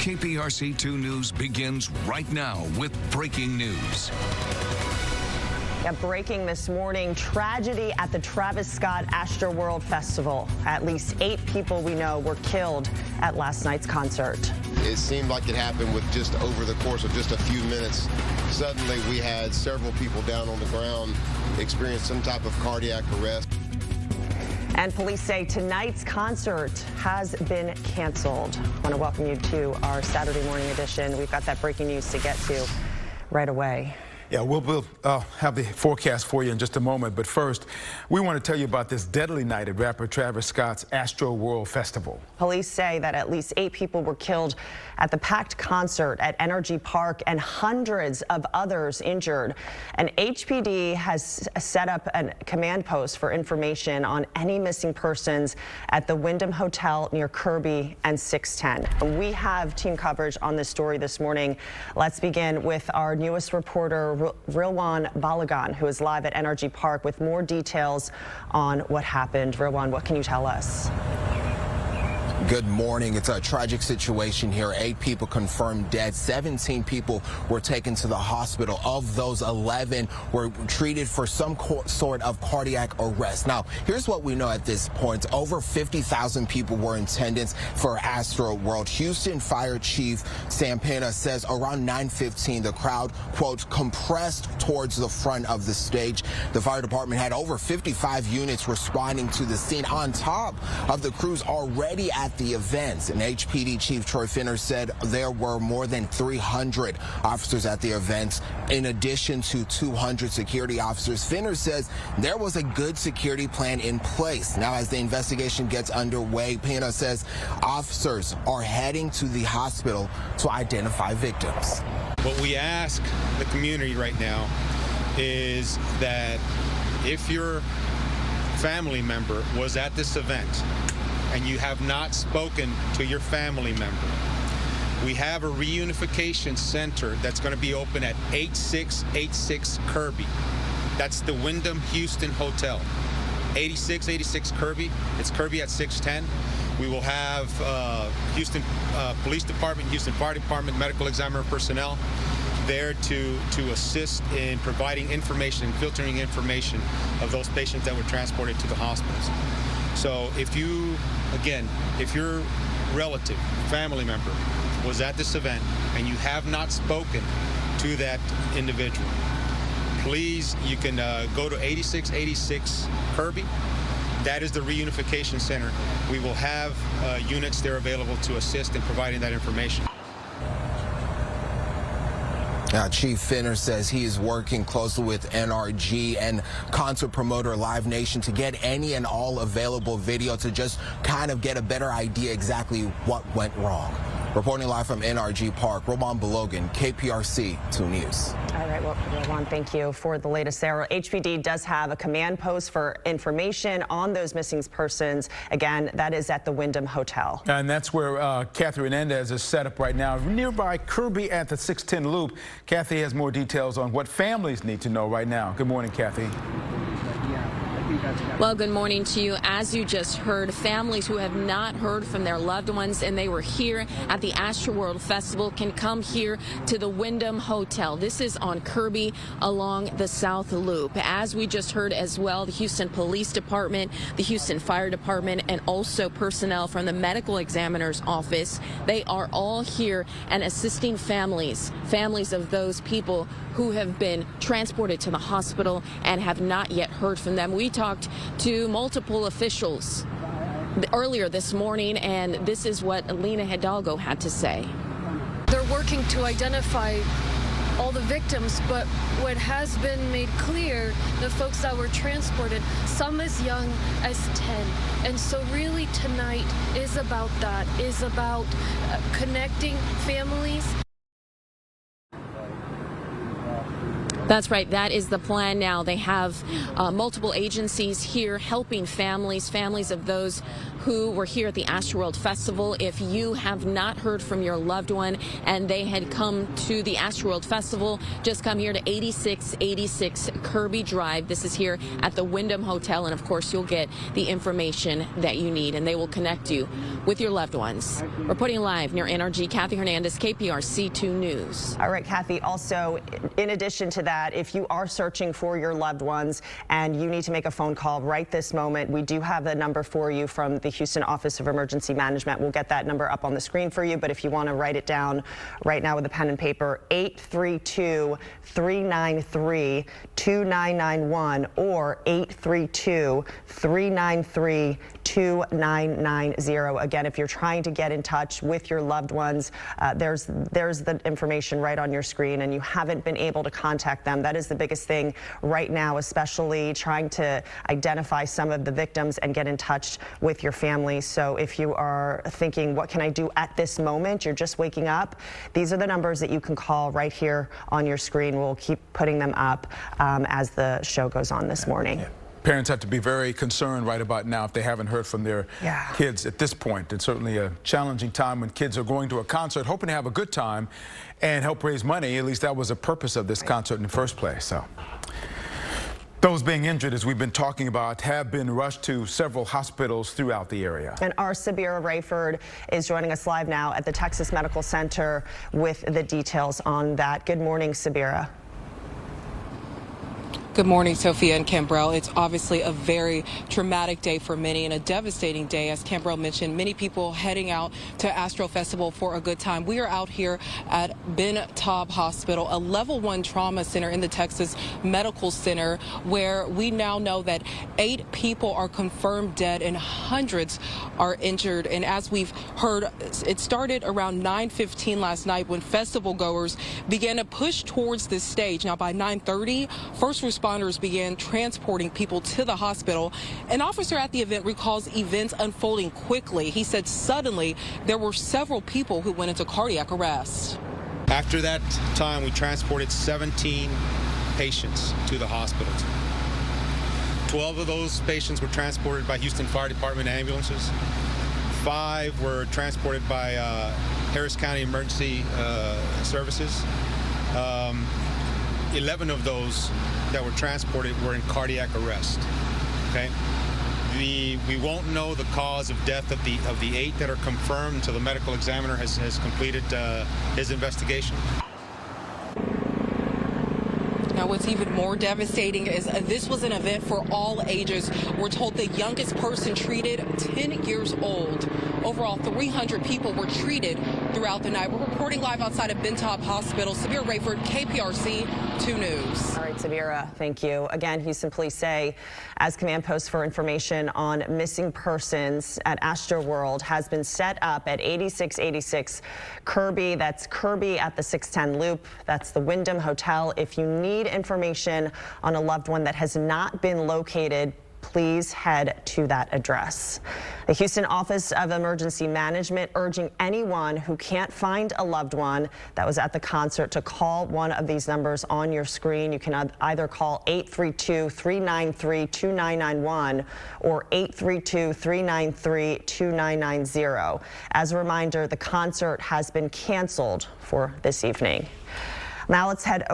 KPRC 2 News begins right now with breaking news. Yeah, breaking this morning, tragedy at the Travis Scott Astroworld Festival. At least 8 people we know were killed at last night's concert. It seemed like it happened with just over the course of just a few minutes. Suddenly we had several people down on the ground experience some type of cardiac arrest. And police say tonight's concert has been canceled. I want to welcome you to our Saturday morning edition. We've got that breaking news to get to right away. Yeah, we'll have the forecast for you in just a moment. But first, we want to tell you about this deadly night at rapper Travis Scott's Astroworld Festival. Police say that at least 8 people were killed at the packed concert at NRG Park and hundreds of others injured. And HPD has set up a command post for information on any missing persons at the Wyndham Hotel near Kirby and 610. We have team coverage on this story this morning. Let's begin with our newest reporter, Rilwan Balagan, who is live at NRG Park with more details on what happened. Rilwan, what can you tell us? Good morning. It's a tragic situation here. 8 people confirmed dead. 17 people were taken to the hospital. Of those, 11 were treated for some sort of cardiac arrest. Now, here's what we know at this point. Over 50,000 people were in attendance for Astroworld. Houston Fire Chief Sam Pena says around 9:15, the crowd, quote, compressed towards the front of the stage. The fire department had over 55 units responding to the scene on top of the crews already at the events. And HPD Chief Troy Finner said there were more than 300 officers at the events, in addition to 200 security officers. Finner says there was a good security plan in place. Now, as the investigation gets underway, Pena says officers are heading to the hospital to identify victims. What we ask the community right now is that if your family member was at this event and you have not spoken to your family member, we have a reunification center that's going to be open at 8686 Kirby. That's the Wyndham Houston Hotel. 8686 Kirby. It's Kirby at 610. We will have Houston Police Department, Houston Fire Department, medical examiner personnel there to assist in providing information and filtering information of those patients that were transported to the hospitals. So if you, again, if your relative, family member was at this event and you have not spoken to that individual, please, you can go to 8686 Kirby. That is the reunification center. We will have units there available to assist in providing that information. Now, Chief Finner says he is working closely with NRG and concert promoter Live Nation to get any and all available video to just kind of get a better idea exactly what went wrong. Reporting live from NRG Park, Rilwan Balagan, KPRC 2 News. All right, well, Rilwan, thank you for the latest there. HPD does have a command post for information on those missing persons. Again, that is at the Wyndham Hotel. And that's where Kathy Hernandez is set up right now, nearby Kirby at the 610 Loop. Kathy has more details on what families need to know right now. Good morning, Kathy. Well, good morning to you. As you just heard, families who have not heard from their loved ones and they were here at the Astroworld Festival can come here to the Wyndham Hotel. This is on Kirby along the South Loop. As we just heard as well, the Houston Police Department, the Houston Fire Department, and also personnel from the medical examiner's office, they are all here and assisting families of those people who have been transported to the hospital and have not yet heard from them. We talked to multiple officials earlier this morning, and this is what Lena Hidalgo had to say. They're working to identify all the victims, but what has been made clear, the folks that were transported, some as young as 10. And so really tonight is about that, is about connecting families. That's right. That is the plan now. They have multiple agencies here helping families of those who were here at the Astroworld Festival. If you have not heard from your loved one and they had come to the Astroworld Festival, just come here to 8686 Kirby Drive. This is here at the Wyndham Hotel, and of course you'll get the information that you need, and they will connect you with your loved ones. Reporting live near NRG, Kathy Hernandez, KPRC 2 News. All right, Kathy, also, in addition to that, if you are searching for your loved ones and you need to make a phone call right this moment, we do have a number for you from the Houston Office of Emergency Management. We'll get that number up on the screen for you, but if you want to write it down right now with a pen and paper, 832-393-2991 or 832-393-2990. Again, if you're trying to get in touch with your loved ones, there's the information right on your screen, and you haven't been able to contact them. That is the biggest thing right now, especially trying to identify some of the victims and get in touch with your family. So if you are thinking, what can I do at this moment? You're just waking up. These are the numbers that you can call right here on your screen. We'll keep putting them up as the show goes on this morning. Yeah. Parents have to be very concerned right about now if they haven't heard from their kids at this point. It's certainly a challenging time when kids are going to a concert, hoping to have a good time and help raise money. At least that was the purpose of this concert in the first place. So those being injured, as we've been talking about, have been rushed to several hospitals throughout the area. And our Sabira Rayford is joining us live now at the Texas Medical Center with the details on that. Good morning, Sabira. Good morning, Sophia and Cambrell. It's obviously a very traumatic day for many and a devastating day. As Cambrell mentioned, many people heading out to Astro Festival for a good time. We are out here at Ben Taub Hospital, a level 1 trauma center in the Texas Medical Center, where we now know that 8 people are confirmed dead and hundreds are injured. And as we've heard, it started around 9:15 last night when festival goers began to push towards this stage. Now by 9:30, first responders began transporting people to the hospital. An officer at the event recalls events unfolding quickly. He said suddenly there were several people who went into cardiac arrest. After that time, we transported 17 patients to the hospitals. 12 of those patients were transported by Houston Fire Department ambulances. 5 were transported by Harris County Emergency Services. 11 of those that were transported were in cardiac arrest. Okay, we won't know the cause of death of the 8 that are confirmed until the medical examiner has completed his investigation. Now, what's even more devastating is this was an event for all ages. We're told the youngest person treated 10 years old. Overall, 300 people were treated throughout the night. We're reporting live outside of Ben Taub Hospital. Sabira Rayford, KPRC 2 News. All right, Sabira, thank you. Again, Houston police say as command post for information on missing persons at Astroworld has been set up at 8686 Kirby. That's Kirby at the 610 Loop. That's the Wyndham Hotel. If you need information on a loved one that has not been located, please head to that address. The Houston Office of Emergency Management urging anyone who can't find a loved one that was at the concert to call one of these numbers on your screen. You can either call 832-393-2991 or 832-393-2990. As a reminder, the concert has been canceled for this evening. Now let's head over